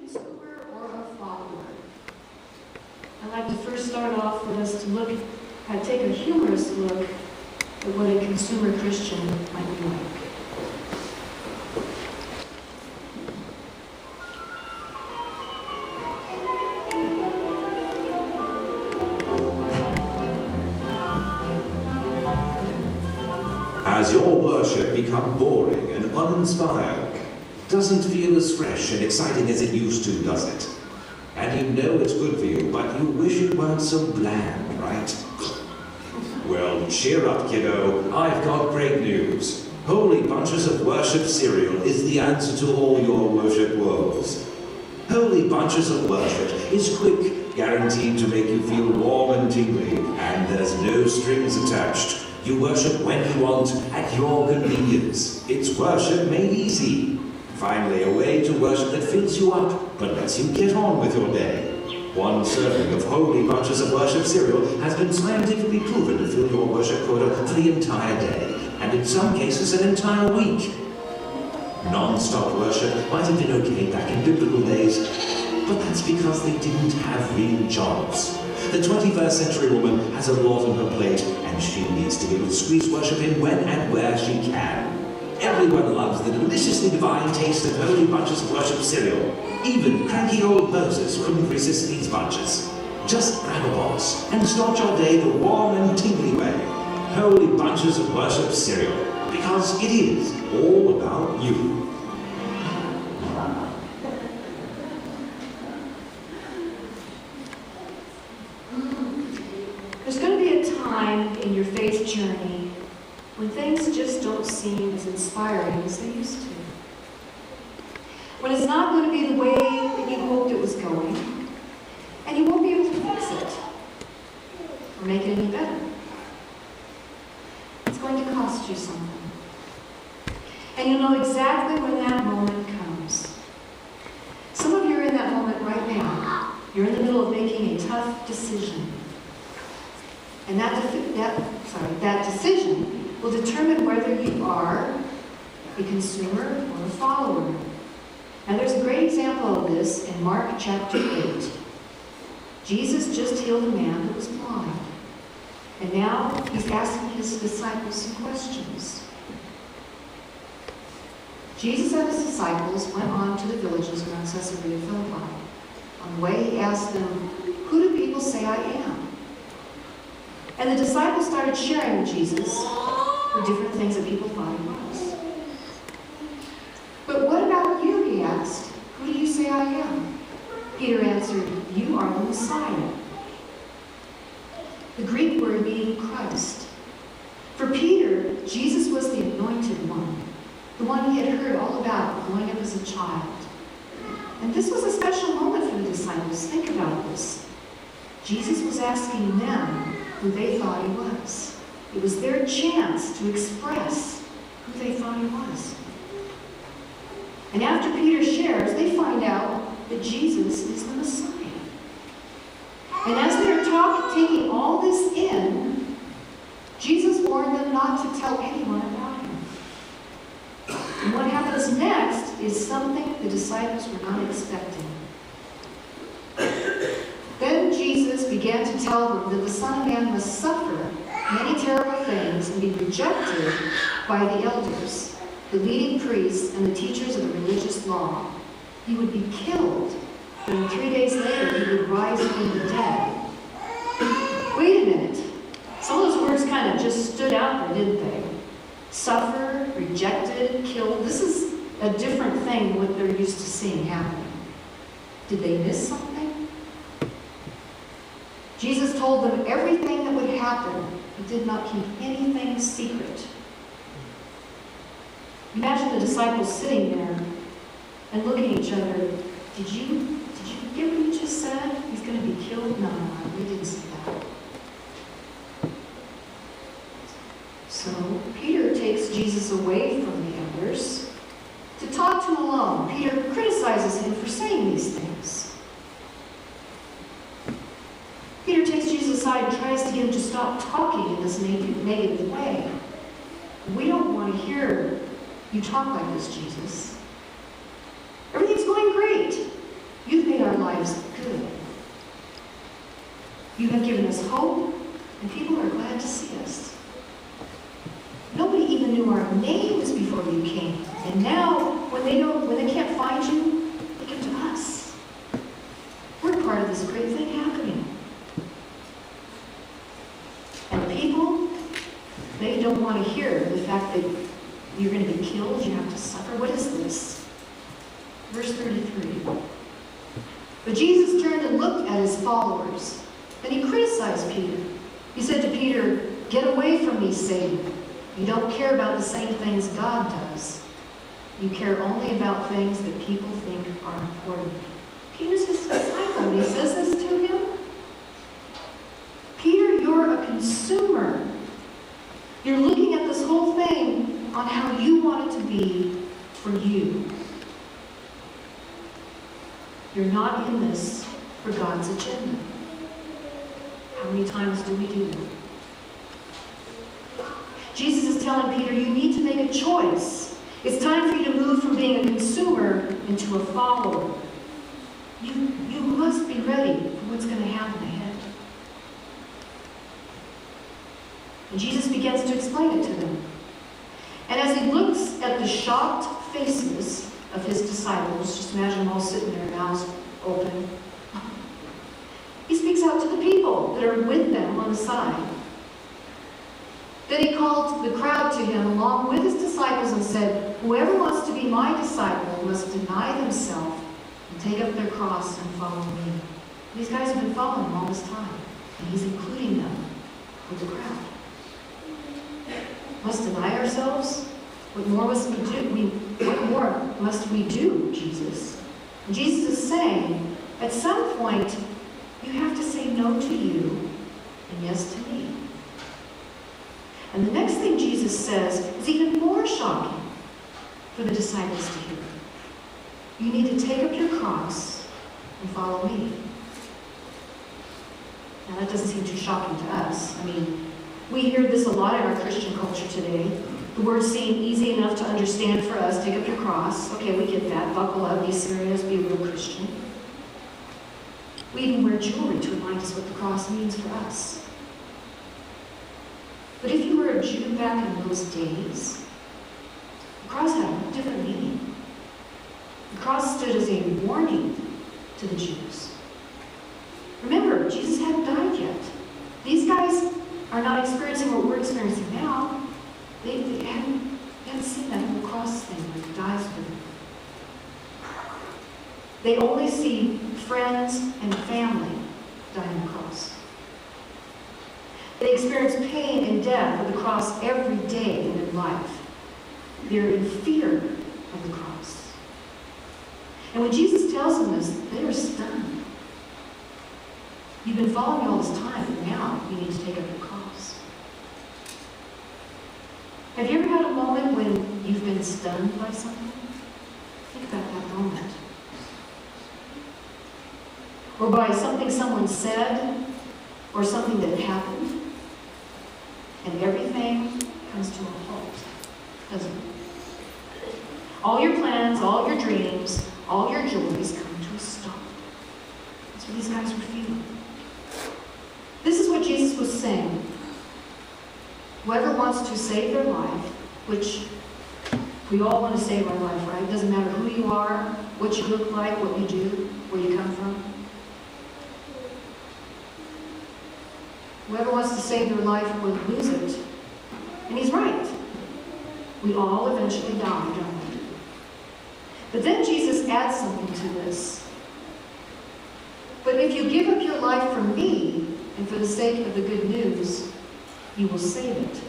consumer or a follower? I'd like to first start off with us to take a humorous look at what a consumer Christian might be like. Has your worship become boring and uninspired? Doesn't feel as fresh and exciting as it used to, does it? And you know it's good for you, but you wish it weren't so bland, right? Well, cheer up, kiddo. I've got great news. Holy Bunches of Worship cereal is the answer to all your worship woes. Holy Bunches of Worship is quick, guaranteed to make you feel warm and tingly, and there's no strings attached. You worship when you want, at your convenience. It's worship made easy. Finally, a way to worship that fills you up, but lets you get on with your day. One serving of Holy Bunches of Worship cereal has been scientifically proven to fill your worship quota for the entire day, and in some cases an entire week. Non-stop worship might have been okay back in biblical days, but that's because they didn't have real jobs. The 21st century woman has a lot on her plate, and she needs to be able to squeeze worship in when and where she can. Everyone loves the deliciously divine taste of Holy Bunches of Worship cereal. Even cranky old Moses couldn't resist these bunches. Just grab a box and start your day the warm and tingly way. Holy Bunches of Worship cereal, because it is all about you. There's going to be a time in your faith journey when things just don't seem as inspiring as they used to. When it's not going to be the way that you hoped it was going, and you won't be able to fix it or make it any better. It's going to cost you something. And you'll know exactly when that moment comes. Some of you are in that moment right now. You're in the middle of making a tough decision. And that decision will determine whether you are a consumer or a follower. Now there's a great example of this in Mark chapter 8. Jesus just healed a man that was blind. And now he's asking his disciples some questions. Jesus and his disciples went on to the villages around Caesarea Philippi. On the way he asked them, "Who do people say I am?" And the disciples started sharing with Jesus the different things that people thought he was. "But what about you?" he asked. "Who do you say I am?" Peter answered, "You are the Messiah." The Greek word meaning Christ. For Peter, Jesus was the anointed one, the one he had heard all about growing up as a child. And this was a special moment for the disciples. Think about this. Jesus was asking them who they thought he was. It was their chance to express who they thought he was. And after Peter shares, they find out that Jesus is the Messiah. And as they're taking all this in, Jesus warned them not to tell anyone about him. And what happens next is something the disciples were not expecting. Then Jesus began to tell them that the Son of Man must suffer many terrible things and be rejected by the elders, the leading priests, and the teachers of the religious law. He would be killed, but in 3 days later he would rise from the dead. Wait a minute. Some of those words kind of just stood out there, didn't they? Suffer, rejected, killed. This is a different thing than what they're used to seeing happening. Did they miss something? Jesus told them everything that would happen. He did not keep anything secret. Imagine the disciples sitting there and looking at each other. Did you get what he just said? He's going to be killed? No, we didn't see that. So Peter takes Jesus away from the others to talk to him alone. Peter criticizes him for saying these things. Peter takes Jesus aside and tries to get him to stop talking in this negative way. We don't want to hear you talk like this, Jesus. Everything's going great. You have given us hope, and people are glad to see us. Nobody even knew our names before you came. And now, when they can't find you, they come to us. We're part of this great thing happening. And people, they don't want to hear the fact that you're going to be killed, you have to suffer. What is this? Verse 33. But Jesus turned and looked at his followers, and he criticized Peter. He said to Peter, "Get away from me, Satan. You don't care about the same things God does. You care only about things that people think are important." Peter's his disciple, and he says this to him. Peter, you're a consumer. You're looking at this whole thing on how you want it to be for you. You're not in this for God's agenda. How many times do we do that? Jesus is telling Peter, you need to make a choice. It's time for you to move from being a consumer into a follower. You must be ready for what's going to happen ahead. And Jesus begins to explain it to them. And as he looks at the shocked faces of his disciples, just imagine them all sitting there, mouths open, he speaks out to the people that are with them on the side. Then he called the crowd to him along with his disciples and said, "Whoever wants to be my disciple must deny themselves and take up their cross and follow me." These guys have been following him all this time, and he's including them with the crowd. Must deny ourselves? What more must we do? What more must we do, Jesus? And Jesus is saying, at some point, you have to say no to you and yes to me. And the next thing Jesus says is even more shocking for the disciples to hear. You need to take up your cross and follow me. Now that doesn't seem too shocking to us. I mean, we hear this a lot in our Christian culture today. The words seem easy enough to understand for us. Take up your cross. Okay, we get that. Buckle up, be serious, be a real Christian. We even wear jewelry to remind us what the cross means for us. But if you were a Jew back in those days, the cross had a different meaning. The cross stood as a warning to the Jews. Remember, Jesus hadn't died yet. These guys are not experiencing what we're experiencing now. They hadn't seen that whole cross thing where he dies for them. They only see friends and family die on the cross. They experience pain and death of the cross every day in their life. They're in fear of the cross. And when Jesus tells them this, they are stunned. You've been following me all this time, but now you need to take up your cross. Have you ever had a moment when you've been stunned by something? Think about that moment. Or by something someone said, or something that happened, and everything comes to a halt, doesn't it? All your plans, all your dreams, all your joys come to a stop. That's what these guys were feeling. This is what Jesus was saying. Whoever wants to save their life, which we all want to save our life, right? It doesn't matter who you are, what you look like, what you do, where you come from. Whoever wants to save their life will lose it. And he's right. We all eventually die, don't we? But then Jesus adds something to this. But if you give up your life for me, and for the sake of the good news, you will save it.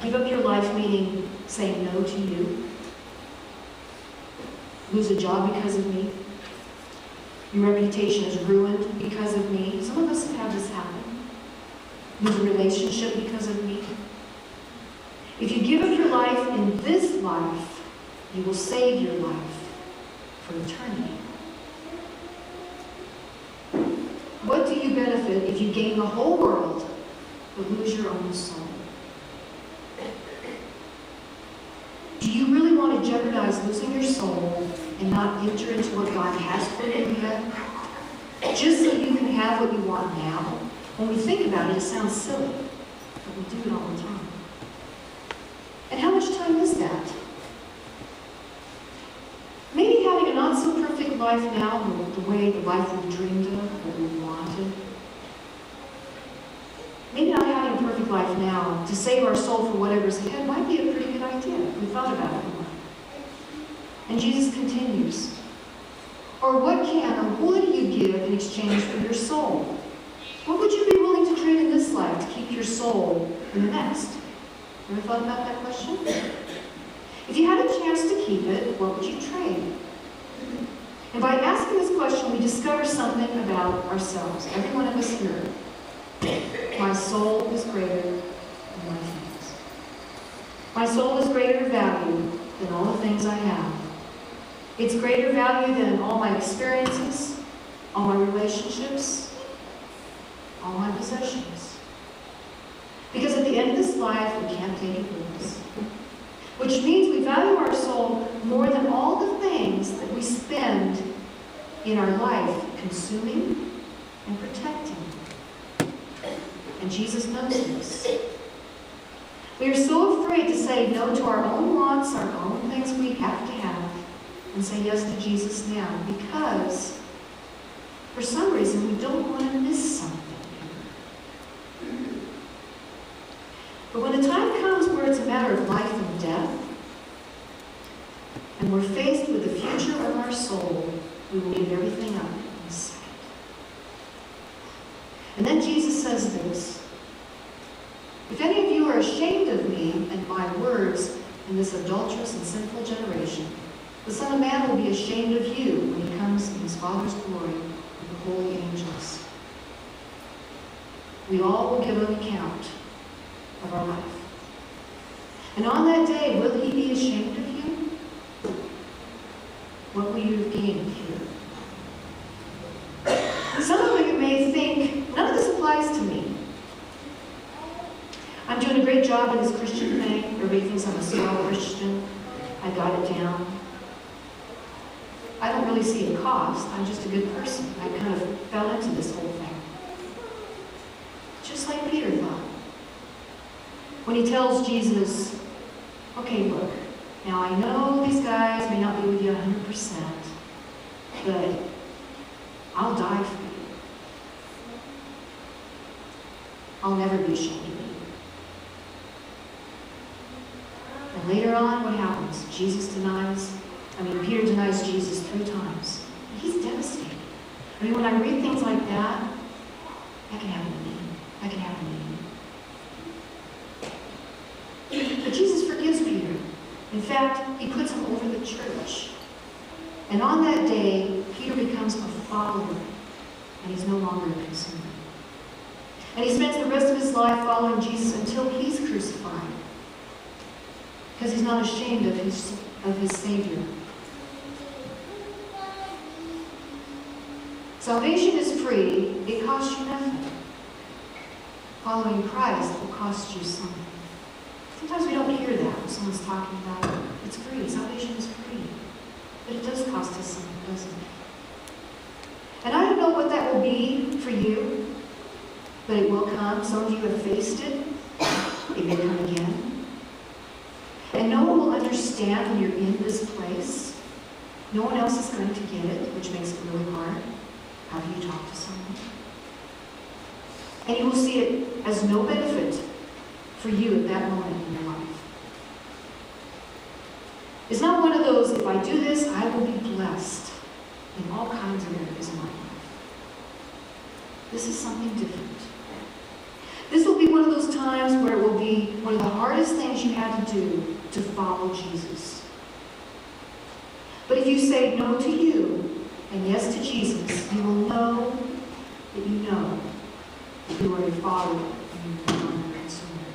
Give up your life meaning saying no to you. Lose a job because of me. Your reputation is ruined because of me. Some of us have had this happen. Lose a relationship because of me. If you give up your life in this life, you will save your life for eternity. What do you benefit if you gain the whole world but lose your own soul? Do you really want to jeopardize losing your soul and not enter into what God has for you yet? Just so you can have have what you want now, when we think about it, it sounds silly, but we do it all the time. And how much time is that? Maybe having a not-so-perfect life now, the way the life we dreamed of, what we wanted. Maybe not having a perfect life now to save our soul for whatever's ahead might be a pretty good idea if we thought about it more. And Jesus continues, or what can or would you give in exchange for your soul? What would you be willing to trade in this life to keep your soul in the next? Ever thought about that question? If you had a chance to keep it, what would you trade? And by asking this question, we discover something about ourselves. Every one of us here. My soul is greater than my things. My soul is greater value than all the things I have. It's greater value than all my experiences, all my relationships, all my possessions. Because at the end of this life, we can't take it with us. Which means we value our soul more than all the things that we spend in our life consuming and protecting. And Jesus knows this. We are so afraid to say no to our own wants, our own things we have to have, and say yes to Jesus now, because for some reason we don't want to miss something. But when the time comes where it's a matter of life and death, and we're faced with the future of our soul, we will give everything up in a second. And then Jesus says this, if any of you are ashamed of me and my words in this adulterous and sinful generation, the Son of Man will be ashamed of you when he comes in his Father's glory with the holy angels. We all will give an account of our life. And on that day, will he be ashamed of you? What will you have gained here? Some of you may think, none of this applies to me. I'm doing a great job in this Christian thing. Everybody thinks I'm a swell Christian. I got it down. I don't really see a cost. I'm just a good person. I kind of fell into this whole thing. Just like Peter thought. When he tells Jesus, okay, look, now I know these guys may not be with you 100%, but I'll die for you. I'll never be ashamed of you. And later on, what happens? Peter denies Jesus 3 times. He's devastated. When I read things like that can happen to me. That can happen to me. But Jesus forgives Peter. In fact, he puts him over the church. And on that day, Peter becomes a follower, and he's no longer a consumer. And he spends the rest of his life following Jesus until he's crucified, because he's not ashamed of his Savior. Salvation is free. It costs you nothing. Following Christ will cost you something. Sometimes we don't hear that when someone's talking about it. It's free. Salvation is free. But it does cost us something, doesn't it? And I don't know what that will be for you, but it will come. Some of you have faced it. It may come again. And no one will understand when you're in this place. No one else is going to get it, which makes it really hard. How do you talk to someone? And you will see it as no benefit for you at that moment in your life. It's not one of those, if I do this, I will be blessed in all kinds of areas of my life. This is something different. This will be one of those times where it will be one of the hardest things you had to do to follow Jesus. But if you say no to you and yes to Jesus, you will know that you know that you are a follower and you are not a consumer.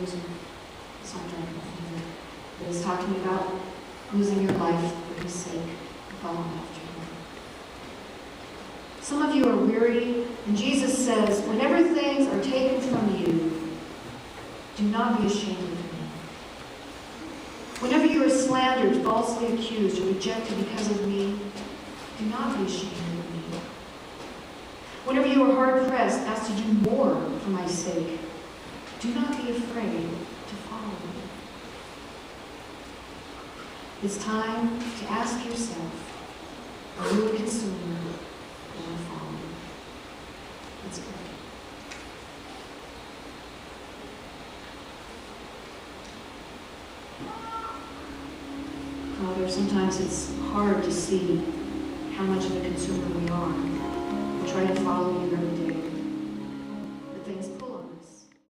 loser. It's not talking about either. But it's talking about losing your life for his sake and following after him. Some of you are weary, and Jesus says, whenever things are taken from you, do not be ashamed of me. Whenever you are slandered, falsely accused, or rejected because of me, do not be ashamed of me. Whenever you are hard-pressed, asked to do more for my sake, do not be afraid to follow me. It's time to ask yourself, are you a consumer or a follower? Let's pray. Father, sometimes it's hard to see how much of a consumer we are. We try to follow you every day.